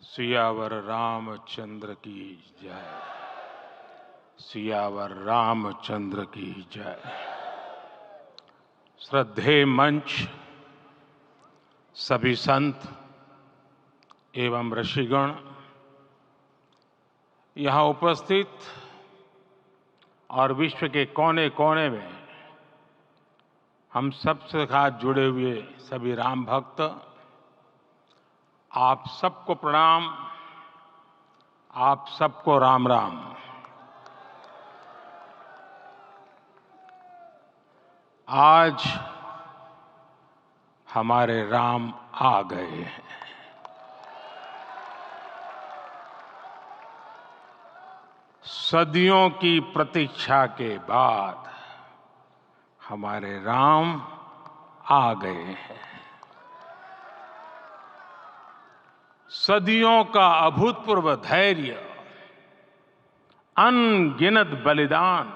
सियावर रामचंद्र की जय। सियावर रामचंद्र की जय। श्रद्धेय मंच, सभी संत एवं ऋषिगण, यहाँ उपस्थित और विश्व के कोने कोने में हम सबसे साथ जुड़े हुए सभी राम भक्त, आप सबको प्रणाम, आप सबको राम राम। आज हमारे राम आ गए हैं। सदियों की प्रतीक्षा के बाद हमारे राम आ गए हैं। सदियों का अभूतपूर्व धैर्य, अनगिनत बलिदान,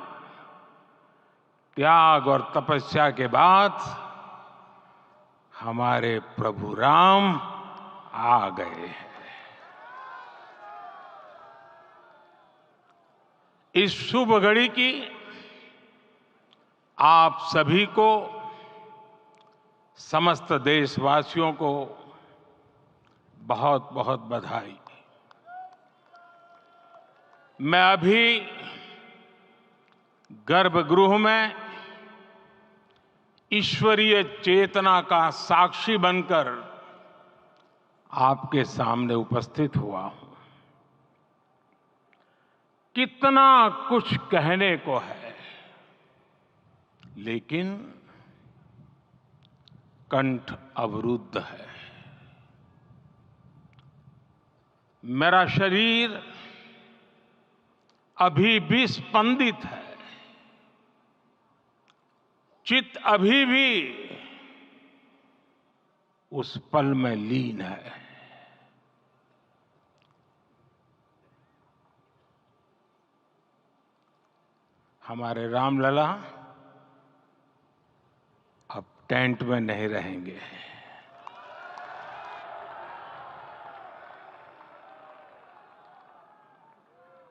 त्याग और तपस्या के बाद हमारे प्रभु राम आ गए हैं। इस शुभ घड़ी की आप सभी को, समस्त देशवासियों को बहुत बहुत बधाई। मैं अभी गर्भगृह में ईश्वरीय चेतना का साक्षी बनकर आपके सामने उपस्थित हुआ हूं। कितना कुछ कहने को है, लेकिन कंठ अवरुद्ध है। मेरा शरीर अभी भी स्पंदित है, चित्त अभी भी उस पल में लीन है। हमारे रामलला अब टेंट में नहीं रहेंगे।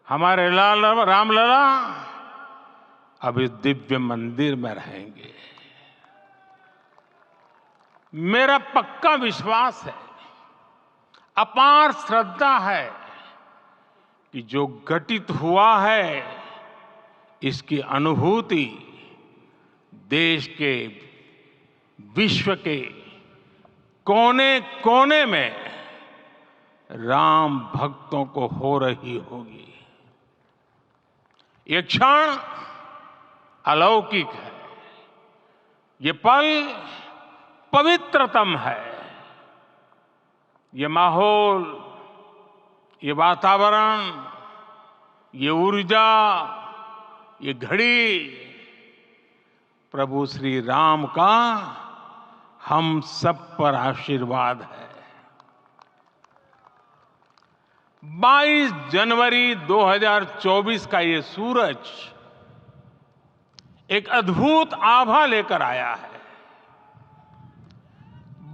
हमारे रामलला अब इस दिव्य मंदिर में रहेंगे। मेरा पक्का विश्वास है, अपार श्रद्धा है कि जो घटित हुआ है, इसकी अनुभूति देश के, विश्व के कोने कोने में राम भक्तों को हो रही होगी। ये क्षण अलौकिक है, ये पल पवित्रतम है। ये माहौल, ये वातावरण, ये ऊर्जा, ये घड़ी प्रभु श्री राम का हम सब पर आशीर्वाद है। 22 जनवरी 2024 का ये सूरज एक अद्भुत आभा लेकर आया है।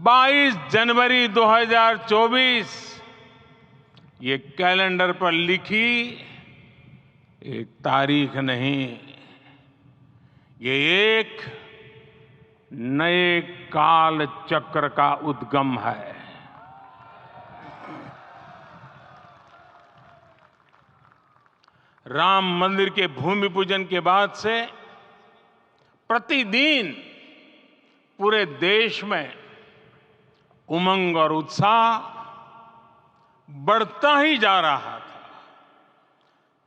22 जनवरी 2024 ये कैलेंडर पर लिखी एक तारीख नहीं, ये एक नए काल चक्र का उद्गम है। राम मंदिर के भूमि पूजन के बाद से प्रतिदिन पूरे देश में उमंग और उत्साह बढ़ता ही जा रहा था।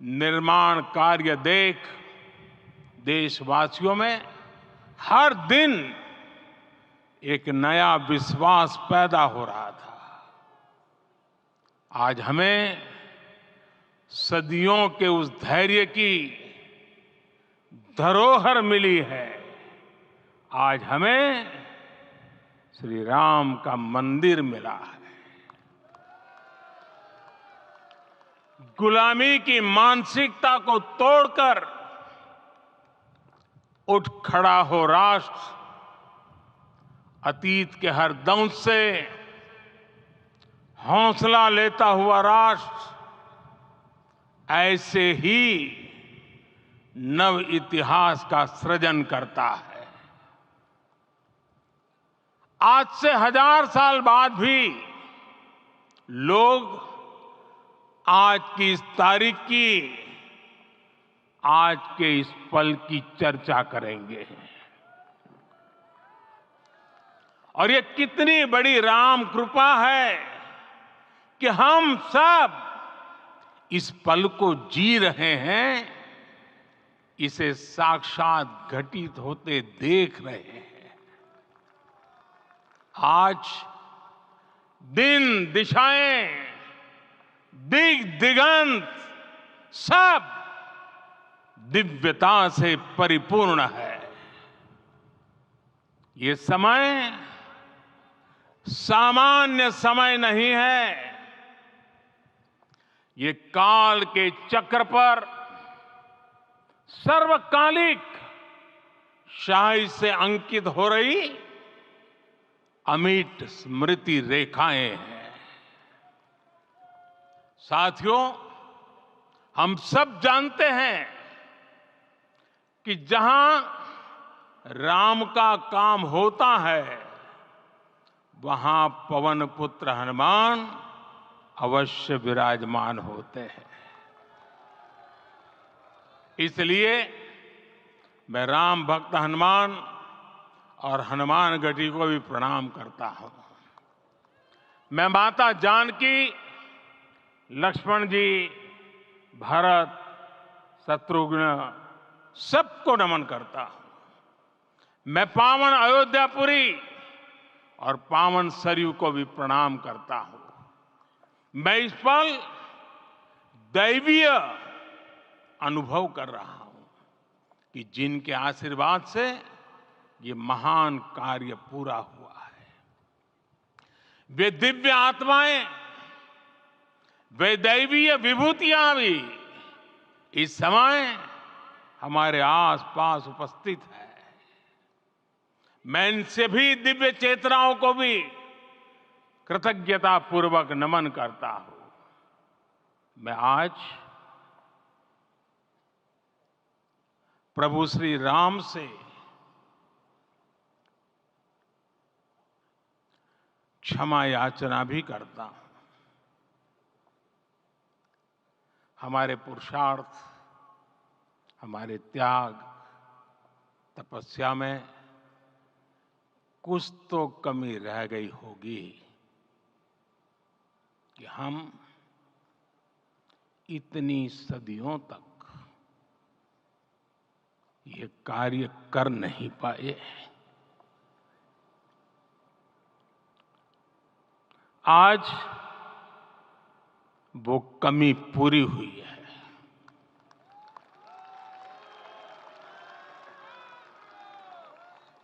निर्माण कार्य देख देशवासियों में हर दिन एक नया विश्वास पैदा हो रहा था। आज हमें सदियों के उस धैर्य की धरोहर मिली है। आज हमें श्री राम का मंदिर मिला है। गुलामी की मानसिकता को तोड़कर उठ खड़ा हो राष्ट्र। अतीत के हर दंश से हौसला लेता हुआ राष्ट्र ऐसे ही नव इतिहास का सृजन करता है। आज से 1000 साल बाद भी लोग आज की इस तारीख की, आज के इस पल की चर्चा करेंगे। और ये कितनी बड़ी राम कृपा है कि हम सब इस पल को जी रहे हैं, इसे साक्षात घटित होते देख रहे हैं। आज दिन दिशाएं, दिग दिगंत सब दिव्यता से परिपूर्ण है। ये समय सामान्य समय नहीं है। ये काल के चक्र पर सर्वकालिक शाही से अंकित हो रही अमिट स्मृति रेखाएं हैं। साथियों, हम सब जानते हैं कि जहां राम का काम होता है, वहां पवन पुत्र हनुमान अवश्य विराजमान होते हैं। इसलिए मैं राम भक्त हनुमान और हनुमान गढ़ी को भी प्रणाम करता हूं। मैं माता जानकी, लक्ष्मण जी, भरत, शत्रुघ्न सबको नमन करता हूं। मैं पावन अयोध्यापुरी और पावन सरयू को भी प्रणाम करता हूं। मैं इस पल दैवीय अनुभव कर रहा हूं कि जिनके आशीर्वाद से ये महान कार्य पूरा हुआ है। वे दिव्य आत्माएं, वे दैवीय विभूतियां भी इस समय हमारे आसपास उपस्थित है। मैं इनसे भी दिव्य चेतनाओं को भी कृतज्ञता पूर्वक नमन करता हूं। मैं आज प्रभु श्री राम से क्षमा याचना भी करता हूं। हमारे पुरुषार्थ, हमारे त्याग, तपस्या में कुछ तो कमी रह गई होगी कि हम इतनी सदियों तक ये कार्य कर नहीं पाए। आज वो कमी पूरी हुई है।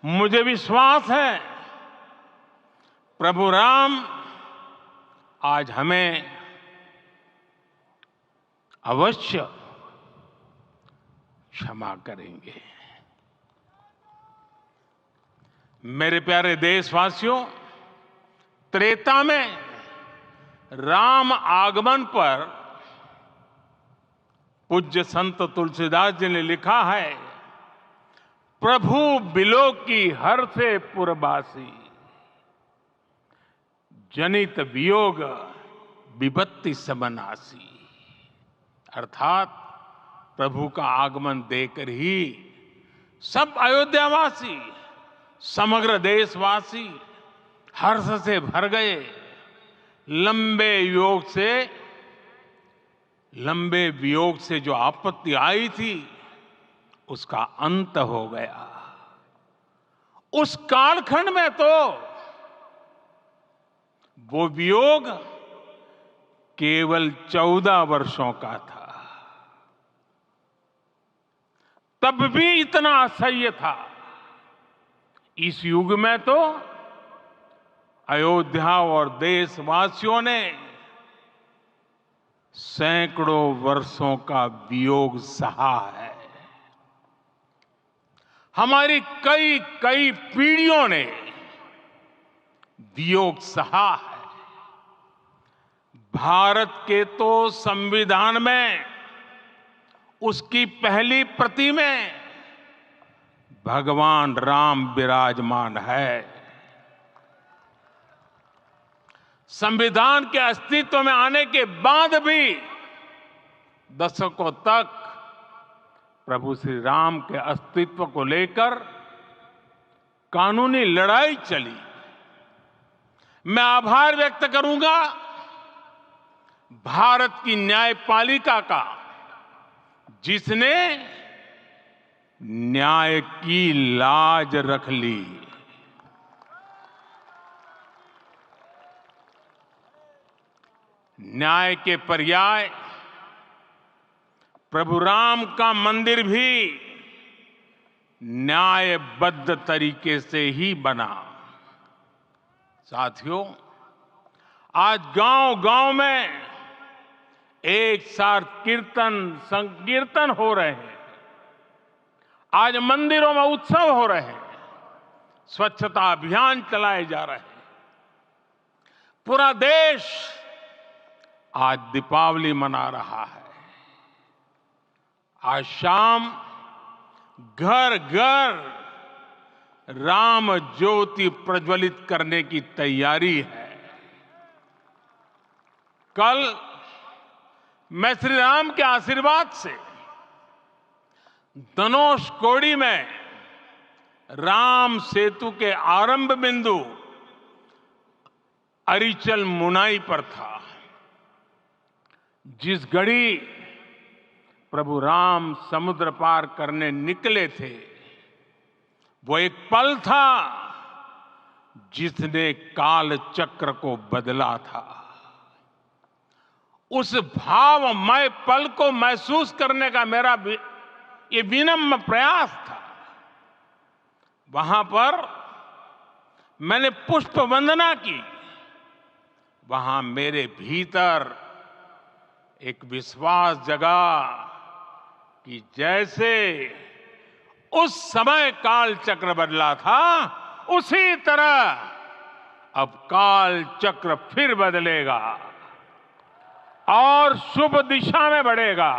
मुझे विश्वास है प्रभु राम आज हमें अवश्य क्षमा करेंगे। मेरे प्यारे देशवासियों, त्रेता में राम आगमन पर पूज्य संत तुलसीदास जी ने लिखा है, प्रभु बिलो की हर से पुरबासी, जनित वियोग विपत्ति समनासी। अर्थात प्रभु का आगमन देकर ही सब अयोध्यावासी, समग्र देशवासी हर्ष से भर गए। लंबे वियोग से जो आपत्ति आई थी, उसका अंत हो गया। उस कालखंड में तो वो वियोग केवल 14 वर्षों का था। तब भी इतना असह्य था। इस युग में तो अयोध्या और देशवासियों ने सैकड़ों वर्षों का वियोग सहा है। हमारी कई कई पीढ़ियों ने वियोग सहा है। भारत के तो संविधान में उसकी पहली प्रति में भगवान राम विराजमान है। संविधान के अस्तित्व में आने के बाद भी दशकों तक प्रभु श्री राम के अस्तित्व को लेकर कानूनी लड़ाई चली। मैं आभार व्यक्त करूंगा भारत की न्यायपालिका का, जिसने न्याय की लाज रख ली। न्याय के पर्याय प्रभु राम का मंदिर भी न्यायबद्ध तरीके से ही बना। साथियों, आज गांव-गांव में एक साथ कीर्तन संकीर्तन हो रहे हैं। आज मंदिरों में उत्सव हो रहे हैं, स्वच्छता अभियान चलाए जा रहे हैं। पूरा देश आज दीपावली मना रहा है। आज शाम घर घर राम ज्योति प्रज्वलित करने की तैयारी है। कल मैं श्री राम के आशीर्वाद से धनुषकोडी में राम सेतु के आरंभ बिंदु अरिचल मुनाई पर था। जिस घड़ी प्रभु राम समुद्र पार करने निकले थे, वो एक पल था जिसने काल चक्र को बदला था। उस भावमय पल को महसूस करने का मेरा ये विनम्र प्रयास था। वहां पर मैंने पुष्प वंदना की। वहां मेरे भीतर एक विश्वास जगा कि जैसे उस समय काल चक्र बदला था, उसी तरह अब काल चक्र फिर बदलेगा और शुभ दिशा में बढ़ेगा।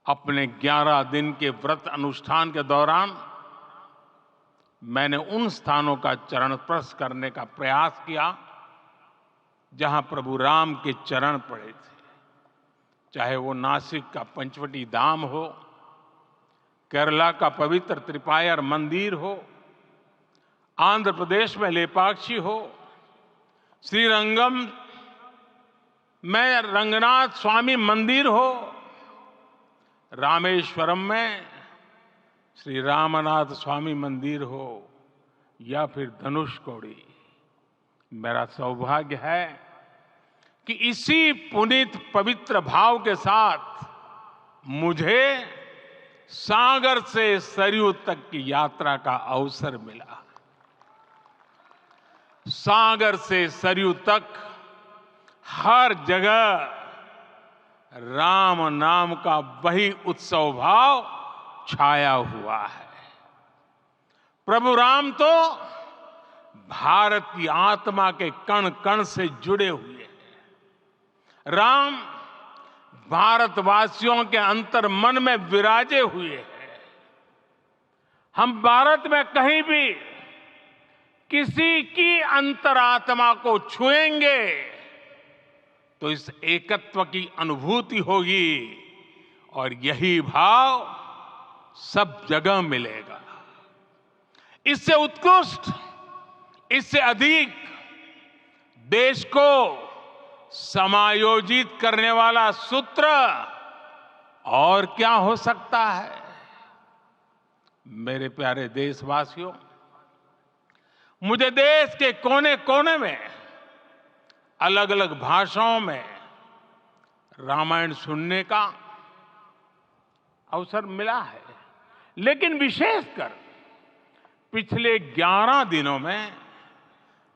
अपने 11 दिन के व्रत अनुष्ठान के दौरान मैंने उन स्थानों का चरण स्पर्श करने का प्रयास किया जहां प्रभु राम के चरण पड़े थे। चाहे वो नासिक का पंचवटी धाम हो, केरला का पवित्र त्रिपायर मंदिर हो, आंध्र प्रदेश में लेपाक्षी हो, श्रीरंगम में रंगनाथ स्वामी मंदिर हो, रामेश्वरम में श्री रामनाथ स्वामी मंदिर हो, या फिर धनुषकोडी। मेरा सौभाग्य है कि इसी पुनीत पवित्र भाव के साथ मुझे सागर से सरयू तक की यात्रा का अवसर मिला। सागर से सरयू तक हर जगह राम नाम का वही उत्सव भाव छाया हुआ है। प्रभु राम तो भारत की आत्मा के कण कण से जुड़े हुए हैं। राम भारतवासियों के अंतर मन में विराजे हुए हैं। हम भारत में कहीं भी किसी की अंतरात्मा को छुएंगे तो इस एकत्व की अनुभूति होगी, और यही भाव सब जगह मिलेगा। इससे उत्कृष्ट, इससे अधिक देश को समायोजित करने वाला सूत्र और क्या हो सकता है। मेरे प्यारे देशवासियों, मुझे देश के कोने कोने में अलग अलग भाषाओं में रामायण सुनने का अवसर मिला है, लेकिन विशेषकर पिछले 11 दिनों में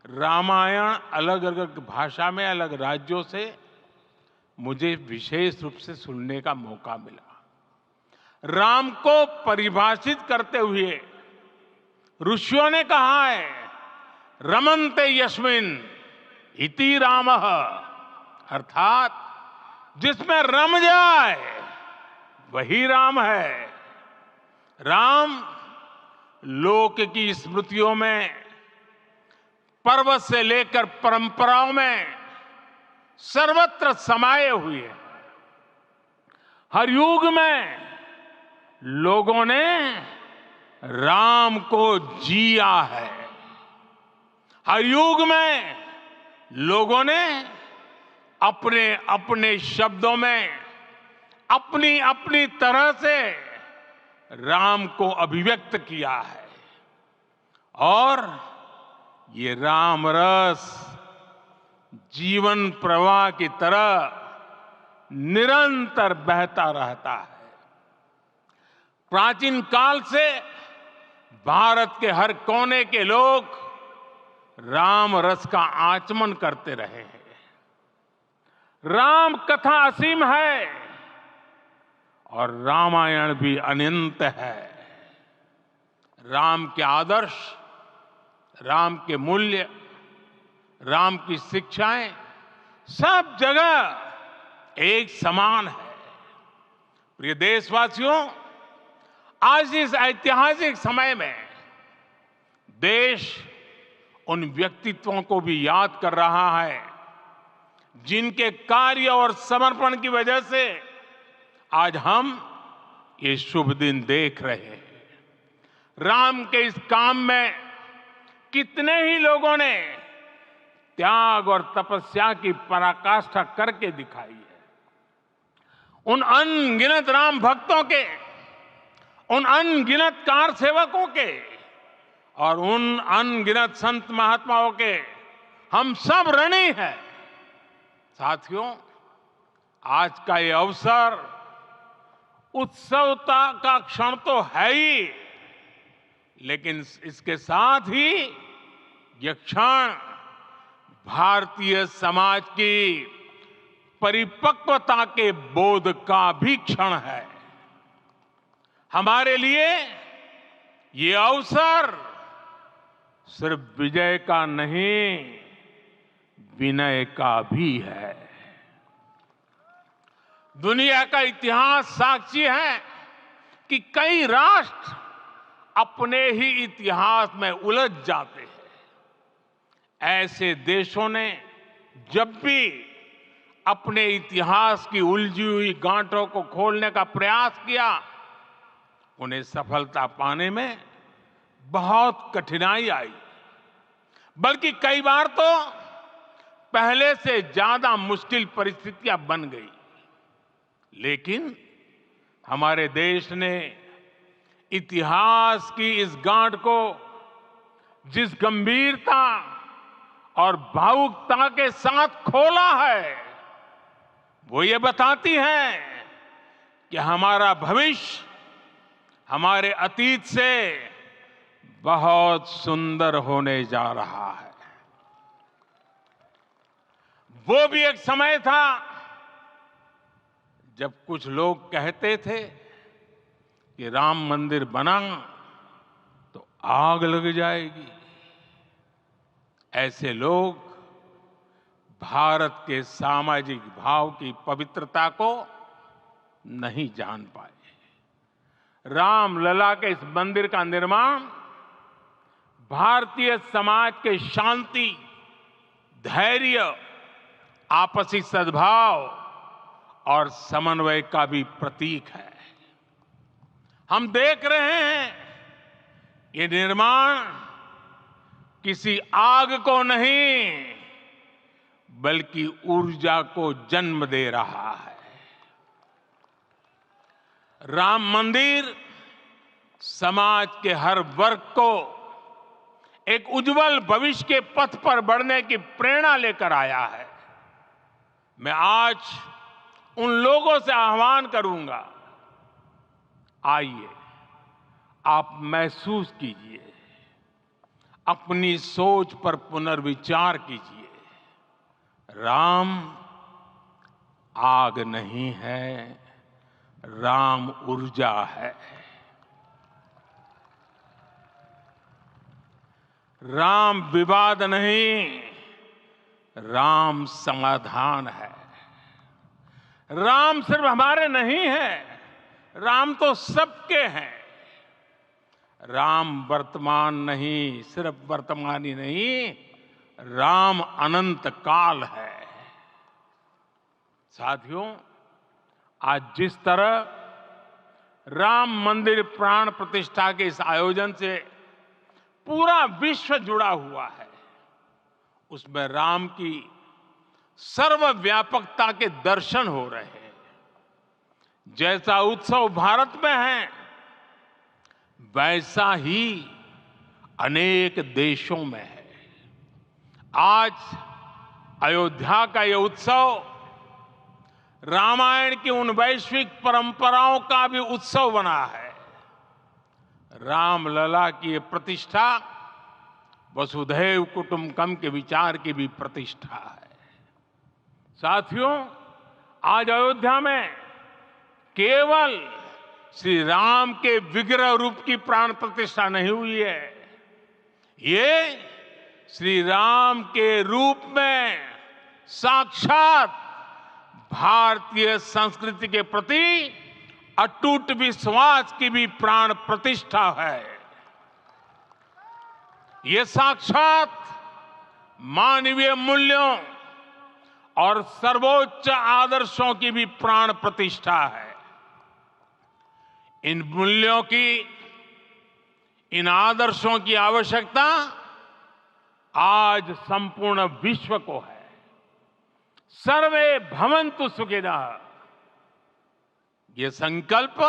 रामायण अलग अलग भाषा में अलग राज्यों से मुझे विशेष रूप से सुनने का मौका मिला। राम को परिभाषित करते हुए ऋषियों ने कहा है, रमन्ते यस्मिन् इति रामः, अर्थात जिसमें रम जाए वही राम है। राम लोक की स्मृतियों में, पर्वत से लेकर परंपराओं में सर्वत्र समाये हुए हैं। हर युग में लोगों ने राम को जिया है। हर युग में लोगों ने अपने अपने शब्दों में अपनी अपनी तरह से राम को अभिव्यक्त किया है। और ये राम रस जीवन प्रवाह की तरह निरंतर बहता रहता है। प्राचीन काल से भारत के हर कोने के लोग राम रस का आचमन करते रहे हैं। राम कथा असीम है और रामायण भी अनंत है। राम के आदर्श, राम के मूल्य, राम की शिक्षाएं सब जगह एक समान है। प्रिय देशवासियों, आज इस ऐतिहासिक समय में देश उन व्यक्तित्वों को भी याद कर रहा है जिनके कार्य और समर्पण की वजह से आज हम ये शुभ दिन देख रहे हैं। राम के इस काम में कितने ही लोगों ने त्याग और तपस्या की पराकाष्ठा करके दिखाई है। उन अनगिनत राम भक्तों के, उन अनगिनत कार सेवकों के और उन अनगिनत संत महात्माओं के हम सब ऋणी हैं। साथियों, आज का ये अवसर उत्सवता का क्षण तो है ही, लेकिन इसके साथ ही यह क्षण भारतीय समाज की परिपक्वता के बोध का भी क्षण है। हमारे लिए ये अवसर सिर्फ विजय का नहीं, विनय का भी है। दुनिया का इतिहास साक्षी है कि कई राष्ट्र अपने ही इतिहास में उलझ जाते हैं। ऐसे देशों ने जब भी अपने इतिहास की उलझी हुई गांठों को खोलने का प्रयास किया, उन्हें सफलता पाने में बहुत कठिनाई आई, बल्कि कई बार तो पहले से ज्यादा मुश्किल परिस्थितियां बन गई। लेकिन हमारे देश ने इतिहास की इस गांठ को जिस गंभीरता और भावुकता के साथ खोला है, वो ये बताती है कि हमारा भविष्य हमारे अतीत से बहुत सुंदर होने जा रहा है। वो भी एक समय था जब कुछ लोग कहते थे कि राम मंदिर बना तो आग लग जाएगी। ऐसे लोग भारत के सामाजिक भाव की पवित्रता को नहीं जान पाए। रामलला के इस मंदिर का निर्माण भारतीय समाज के शांति, धैर्य, आपसी सद्भाव और समन्वय का भी प्रतीक है। हम देख रहे हैं ये निर्माण किसी आग को नहीं, बल्कि ऊर्जा को जन्म दे रहा है। राम मंदिर समाज के हर वर्ग को एक उज्जवल भविष्य के पथ पर बढ़ने की प्रेरणा लेकर आया है। मैं आज उन लोगों से आह्वान करूंगा, आइए आप महसूस कीजिए, अपनी सोच पर पुनर्विचार कीजिए। राम आग नहीं है, राम ऊर्जा है। राम विवाद नहीं, राम समाधान है। राम सिर्फ हमारे नहीं है, राम तो सबके हैं। राम वर्तमान नहीं, सिर्फ वर्तमान ही नहीं, राम अनंत काल है। साथियों, आज जिस तरह राम मंदिर प्राण प्रतिष्ठा के इस आयोजन से पूरा विश्व जुड़ा हुआ है, उसमें राम की सर्वव्यापकता के दर्शन हो रहे हैं। जैसा उत्सव भारत में है, वैसा ही अनेक देशों में है। आज अयोध्या का यह उत्सव रामायण की उन वैश्विक परंपराओं का भी उत्सव बना है। रामलला की ये प्रतिष्ठा वसुधैव कुटुंबकम के विचार की भी प्रतिष्ठा है। साथियों, आज अयोध्या में केवल श्री राम के विग्रह रूप की प्राण प्रतिष्ठा नहीं हुई है, ये श्री राम के रूप में साक्षात भारतीय संस्कृति के प्रति अटूट विश्वास की भी प्राण प्रतिष्ठा है। ये साक्षात मानवीय मूल्यों और सर्वोच्च आदर्शों की भी प्राण प्रतिष्ठा है। इन मूल्यों की, इन आदर्शों की आवश्यकता आज संपूर्ण विश्व को है। सर्वे भवन्तु सुखिनः, ये संकल्प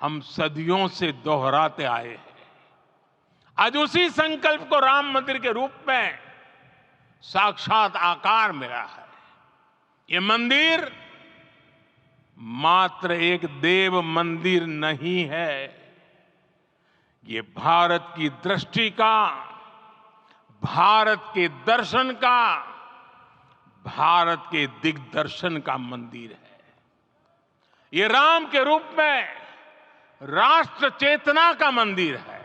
हम सदियों से दोहराते आए हैं। आज उसी संकल्प को राम मंदिर के रूप में साक्षात आकार मिला है। ये मंदिर मात्र एक देव मंदिर नहीं है, ये भारत की दृष्टि का, भारत के दर्शन का, भारत के दिग्दर्शन का मंदिर है। ये राम के रूप में राष्ट्र चेतना का मंदिर है।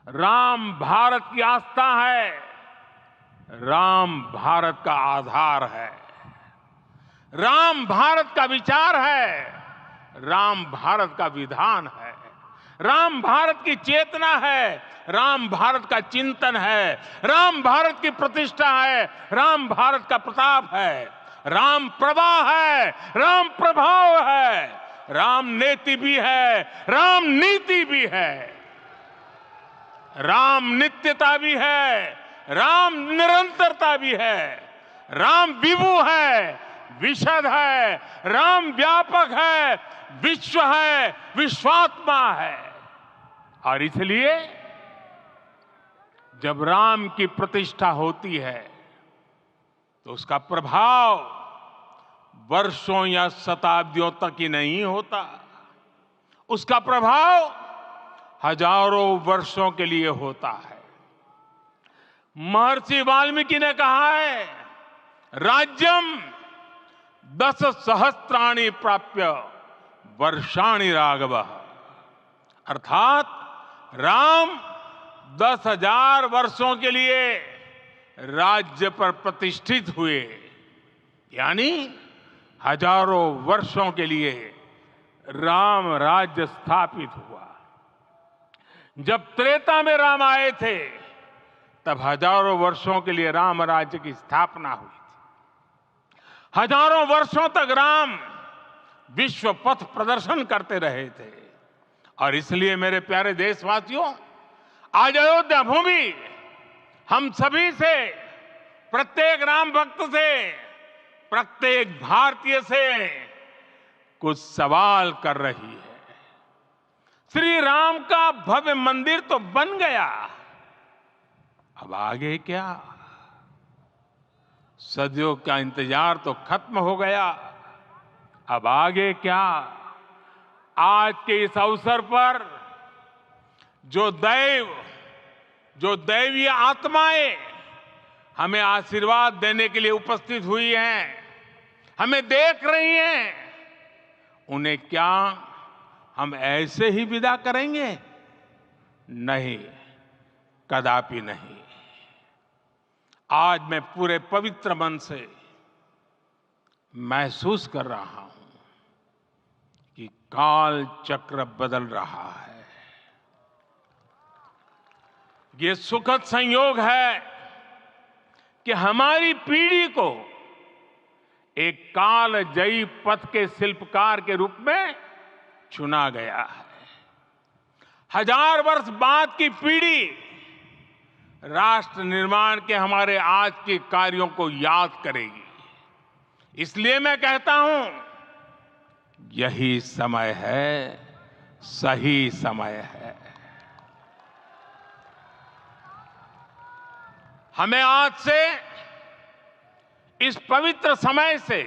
राम भारत की आस्था है, राम भारत का आधार है, राम भारत का विचार है, राम भारत का विधान है, राम भारत की चेतना है, राम भारत का चिंतन है, राम भारत की प्रतिष्ठा है, राम भारत का प्रताप है, राम प्रवाह है, राम प्रभाव है, राम नेति भी है, राम नीति भी है, राम नित्यता भी है, राम निरंतरता भी है, राम विभु है, विशद है, राम व्यापक है, विश्व है, विश्वात्मा है। और इसलिए जब राम की प्रतिष्ठा होती है तो उसका प्रभाव वर्षों या शताब्दियों तक ही नहीं होता, उसका प्रभाव हजारों वर्षों के लिए होता है। महर्षि वाल्मीकि ने कहा है, राज्यम 10 सहस्त्राणि प्राप्य वर्षाणि राघवः, अर्थात राम 10,000 वर्षों के लिए राज्य पर प्रतिष्ठित हुए, यानी हजारों वर्षों के लिए राम राज्य स्थापित हुआ। जब त्रेता में राम आए थे तब हजारों वर्षों के लिए राम राज्य की स्थापना हुई थी। हजारों वर्षों तक राम विश्व पथ प्रदर्शन करते रहे थे। और इसलिए मेरे प्यारे देशवासियों, आज अयोध्या भूमि हम सभी से, प्रत्येक राम भक्त से, प्रत्येक भारतीय से कुछ सवाल कर रही है। श्री राम का भव्य मंदिर तो बन गया, अब आगे क्या? सदियों का इंतजार तो खत्म हो गया, अब आगे क्या? आज के इस अवसर पर जो दैवीय आत्माएं हमें आशीर्वाद देने के लिए उपस्थित हुई हैं, हमें देख रही हैं, उन्हें क्या हम ऐसे ही विदा करेंगे? नहीं, कदापि नहीं। आज मैं पूरे पवित्र मन से महसूस कर रहा हूं कि काल चक्र बदल रहा है। ये सुखद संयोग है कि हमारी पीढ़ी को एक कालजयी पथ के शिल्पकार के रूप में चुना गया है। 1000 वर्ष बाद की पीढ़ी राष्ट्र निर्माण के हमारे आज के कार्यों को याद करेगी। इसलिए मैं कहता हूं, यही समय है, सही समय है। हमें आज से इस पवित्र समय से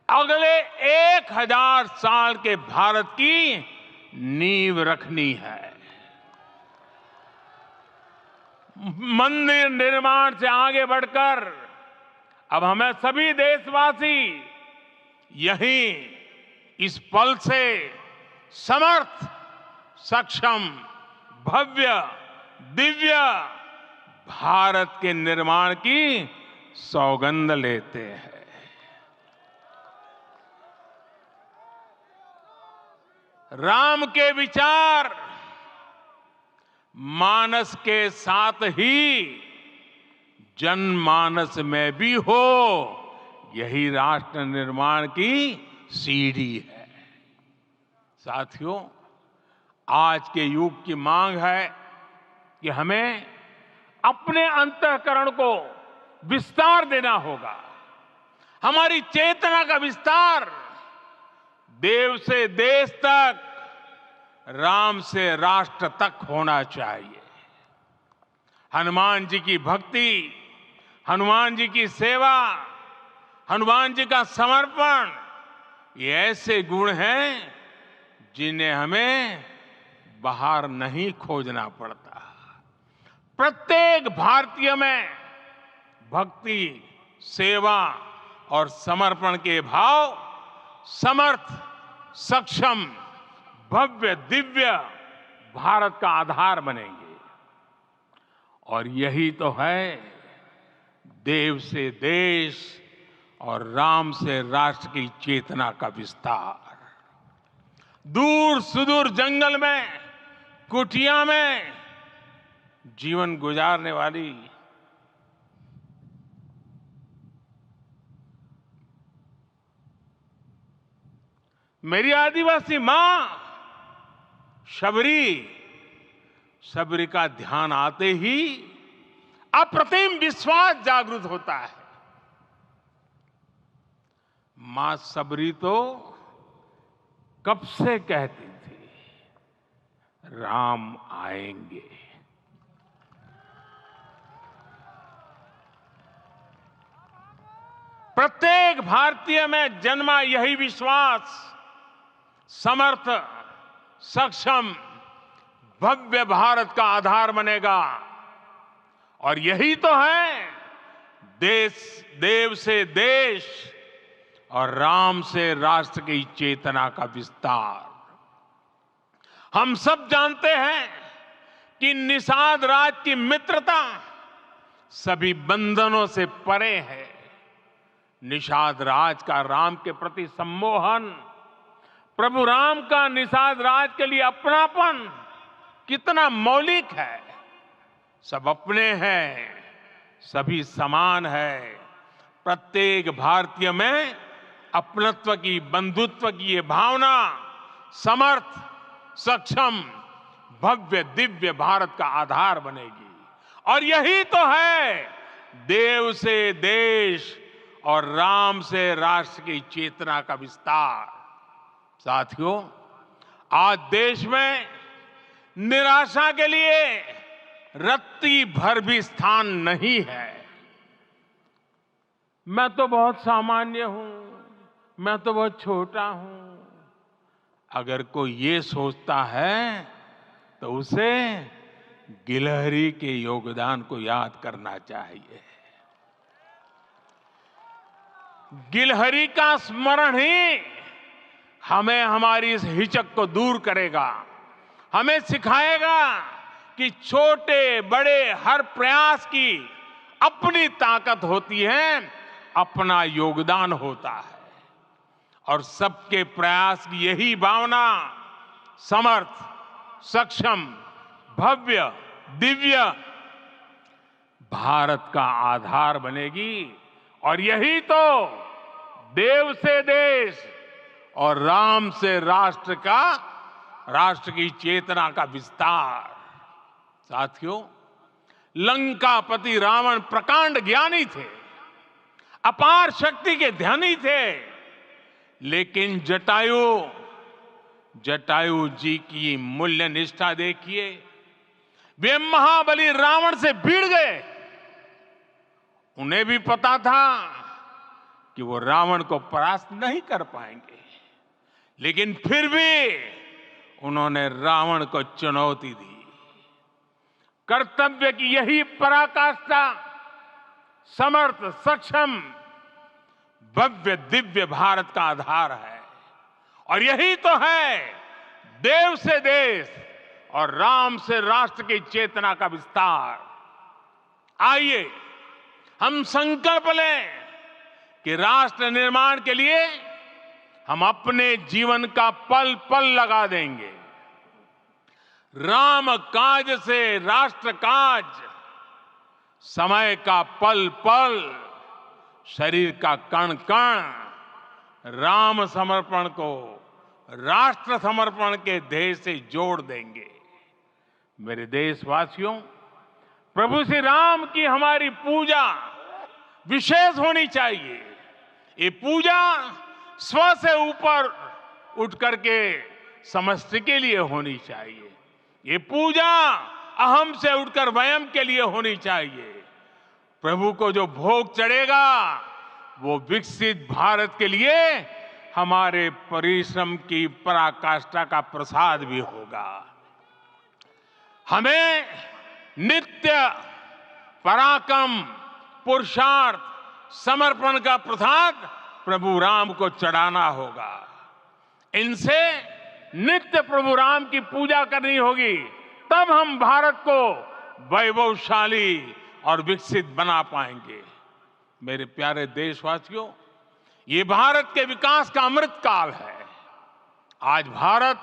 अगले 1000 साल के भारत की नींव रखनी है। मंदिर निर्माण से आगे बढ़कर अब हमें सभी देशवासी यहीं इस पल से समर्थ, सक्षम, भव्य, दिव्य भारत के निर्माण की सौगंध लेते हैं। राम के विचार मानस के साथ ही जनमानस में भी हो, यही राष्ट्र निर्माण की सीढ़ी है। साथियों, आज के युग की मांग है कि हमें अपने अंतःकरण को विस्तार देना होगा। हमारी चेतना का विस्तार देव से देश तक, राम से राष्ट्र तक होना चाहिए। हनुमान जी की भक्ति, हनुमान जी की सेवा, हनुमान जी का समर्पण, ये ऐसे गुण हैं जिन्हें हमें बाहर नहीं खोजना पड़ता। प्रत्येक भारतीय में भक्ति, सेवा और समर्पण के भाव समर्थ, सक्षम, भव्य, दिव्य भारत का आधार बनेंगे। और यही तो है देव से देश और राम से राष्ट्र की चेतना का विस्तार। दूर सुदूर जंगल में, कुटिया में जीवन गुजारने वाली मेरी आदिवासी मां शबरी का ध्यान आते ही अप्रतिम विश्वास जागृत होता है। मां शबरी तो कब से कहती थी, राम आएंगे। प्रत्येक भारतीय में जन्मा यही विश्वास समर्थ, सक्षम, भव्य भारत का आधार बनेगा। और यही तो है देव से देश और राम से राष्ट्र की चेतना का विस्तार। हम सब जानते हैं कि निषाद राज की मित्रता सभी बंधनों से परे है। निषाद राज का राम के प्रति सम्मोहन, प्रभु राम का निषाद राज के लिए अपनापन कितना मौलिक है। सब अपने हैं, सभी समान है। प्रत्येक भारतीय में अपनत्व की, बंधुत्व की ये भावना समर्थ, सक्षम, भव्य, दिव्य भारत का आधार बनेगी। और यही तो है देव से देश और राम से राष्ट्र की चेतना का विस्तार। साथियों, आज देश में निराशा के लिए रत्ती भर भी स्थान नहीं है। मैं तो बहुत सामान्य हूं, मैं तो बहुत छोटा हूं। अगर कोई ये सोचता है तो उसे गिलहरी के योगदान को याद करना चाहिए। गिलहरी का स्मरण ही हमें हमारी इस हिचक को दूर करेगा, हमें सिखाएगा कि छोटे बड़े हर प्रयास की अपनी ताकत होती है, अपना योगदान होता है। और सबके प्रयास की यही भावना समर्थ, सक्षम, भव्य, दिव्य भारत का आधार बनेगी। और यही तो देव से देश और राम से राष्ट्र का, राष्ट्र की चेतना का विस्तार। साथियों, लंकापति रावण प्रकांड ज्ञानी थे, अपार शक्ति के धनी थे, लेकिन जटायु जी की मूल्य निष्ठा देखिए। वे महाबली रावण से भिड़ गए। उन्हें भी पता था कि वो रावण को परास्त नहीं कर पाएंगे, लेकिन फिर भी उन्होंने रावण को चुनौती दी। कर्तव्य की यही पराकाष्ठा समर्थ, सक्षम, भव्य, दिव्य भारत का आधार है। और यही तो है देव से देश और राम से राष्ट्र की चेतना का विस्तार। आइए हम संकल्प लें कि राष्ट्र निर्माण के लिए हम अपने जीवन का पल पल लगा देंगे। राम काज से राष्ट्र काज, समय का पल पल, शरीर का कण कण राम समर्पण को राष्ट्र समर्पण के ध्येय से जोड़ देंगे। मेरे देशवासियों, प्रभु श्री राम की हमारी पूजा विशेष होनी चाहिए। ये पूजा स्व से ऊपर उठ करके समष्टि के लिए होनी चाहिए। ये पूजा अहम से उठकर वयम के लिए होनी चाहिए। प्रभु को जो भोग चढ़ेगा वो विकसित भारत के लिए हमारे परिश्रम की पराकाष्ठा का प्रसाद भी होगा। हमें नित्य पराक्रम, पुरुषार्थ, समर्पण का प्रसाद प्रभु राम को चढ़ाना होगा। इनसे नित्य प्रभु राम की पूजा करनी होगी, तब हम भारत को वैभवशाली और विकसित बना पाएंगे। मेरे प्यारे देशवासियों, ये भारत के विकास का अमृत काल है। आज भारत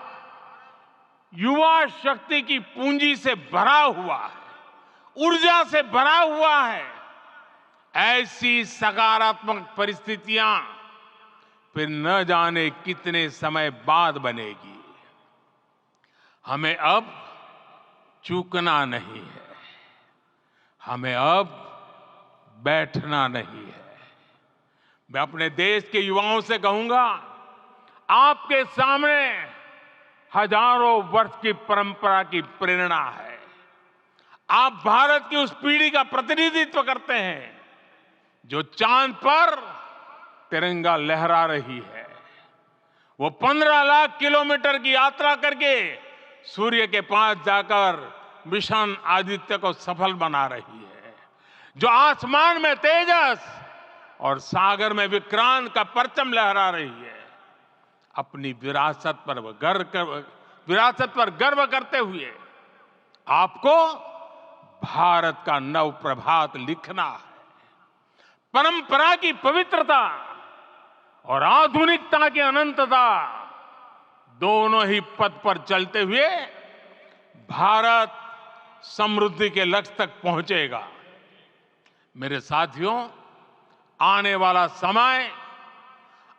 युवा शक्ति की पूंजी से भरा हुआ है, ऊर्जा से भरा हुआ है। ऐसी सकारात्मक परिस्थितियां फिर न जाने कितने समय बाद बनेगी। हमें अब चूकना नहीं है, हमें अब बैठना नहीं है। मैं अपने देश के युवाओं से कहूंगा, आपके सामने हजारों वर्ष की परंपरा की प्रेरणा है। आप भारत की उस पीढ़ी का प्रतिनिधित्व करते हैं जो चांद पर तिरंगा लहरा रही है। वो 15 लाख किलोमीटर की यात्रा करके सूर्य के पास जाकर मिशन आदित्य को सफल बना रही है। जो आसमान में तेजस और सागर में विक्रांत का परचम लहरा रही है। अपनी विरासत पर गर्व करते हुए आपको भारत का नव प्रभात लिखना है। परंपरा की पवित्रता और आधुनिकता की अनंतता, दोनों ही पथ पर चलते हुए भारत समृद्धि के लक्ष्य तक पहुंचेगा। मेरे साथियों, आने वाला समय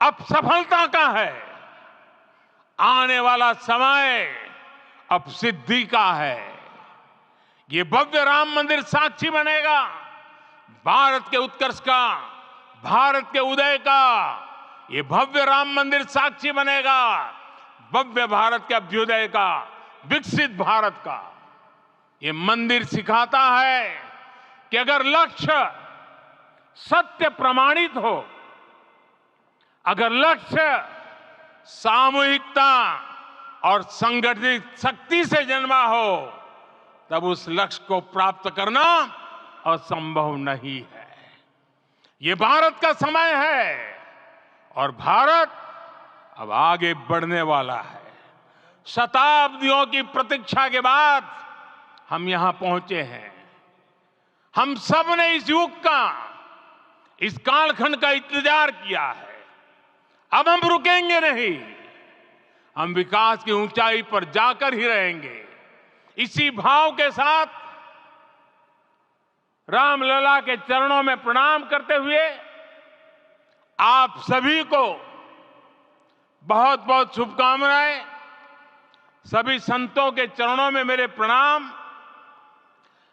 अब सफलता का है। आने वाला समय अब सिद्धि का है। ये भव्य राम मंदिर साक्षी बनेगा भारत के उत्कर्ष का, भारत के उदय का। ये भव्य राम मंदिर साक्षी बनेगा भव्य भारत के अभ्युदय का, विकसित भारत का। ये मंदिर सिखाता है कि अगर लक्ष्य सत्य प्रमाणित हो, अगर लक्ष्य सामूहिकता और संगठित शक्ति से जन्मा हो, तब उस लक्ष्य को प्राप्त करना असंभव नहीं है। ये भारत का समय है और भारत अब आगे बढ़ने वाला है। शताब्दियों की प्रतीक्षा के बाद हम यहां पहुंचे हैं। हम सब ने इस युग का, इस कालखंड का इंतजार किया है। अब हम रुकेंगे नहीं, हम विकास की ऊंचाई पर जाकर ही रहेंगे। इसी भाव के साथ रामलला के चरणों में प्रणाम करते हुए आप सभी को बहुत बहुत शुभकामनाएं। सभी संतों के चरणों में मेरे प्रणाम।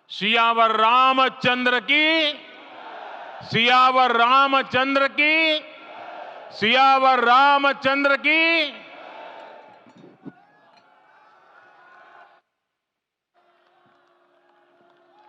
सियावर रामचंद्र की, सियावर रामचंद्र की, सियावर रामचंद्र की।